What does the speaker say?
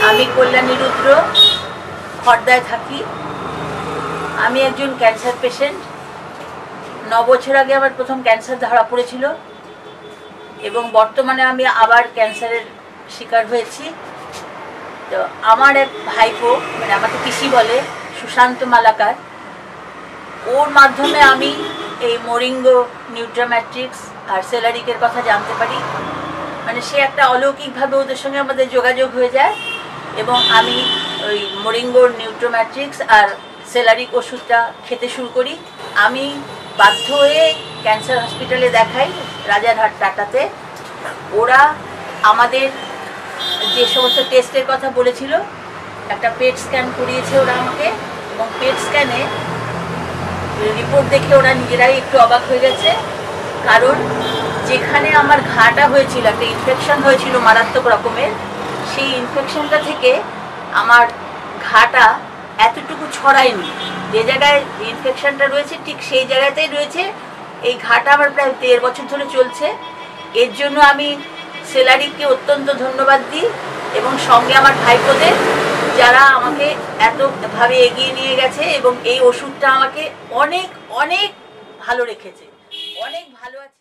আমি কল্যাণী রুদ্র, খড়দায় থাকি। আমি একজন ক্যান্সার পেশেন্ট। 9 বছর আগে আমার প্রথম ক্যান্সার ধরা পড়েছিল এবং বর্তমানে আমি আবার ক্যান্সারের শিকার হয়েছি। তো আমার এক ভাইপো, মানে আমাকে পিসি বলে, সুশান্ত মালাকার, ওর মাধ্যমে আমি এই মোরিঙ্গো নিউট্রাম্যাট্রিক্স আর সেলারিকের কথা জানতে পারি। মানে সে একটা অলৌকিকভাবে ওদের সঙ্গে আমাদের যোগাযোগ হয়ে যায় এবং আমি ওই মোরিঙ্গো নিউট্রাম্যাট্রিক্স আর সেলারিক ওষুধটা খেতে শুরু করি। আমি বাধ্য হয়ে ক্যান্সার হসপিটালে দেখাই, রাজারহাট টাটাতে। ওরা আমাদের যে সমস্ত টেস্টের কথা বলেছিল, একটা পেট স্ক্যান করিয়েছে ওরা আমাকে, এবং পেট স্ক্যানে রিপোর্ট দেখে ওরা নিজেরাই একটু অবাক হয়ে গেছে। কারণ যেখানে আমার ঘাটা হয়েছিল, একটা ইনফেকশন হয়েছিল মারাত্মক রকমের, সেই ইনফেকশনটা থেকে আমার ঘাটা এতটুকু ছড়ায়নি। যে জায়গায় ইনফেকশনটা রয়েছে ঠিক সেই জায়গাতেই রয়েছে। এই ঘাটা আমার প্রায় 13 বছর ধরে চলছে। এর জন্য আমি সেলারিককে অত্যন্ত ধন্যবাদ দিই এবং সঙ্গে আমার ভাইপোদের, যারা আমাকে এতভাবে এগিয়ে নিয়ে গেছে এবং এই ওষুধটা আমাকে অনেক অনেক ভালো রেখেছে, অনেক ভালো আছে।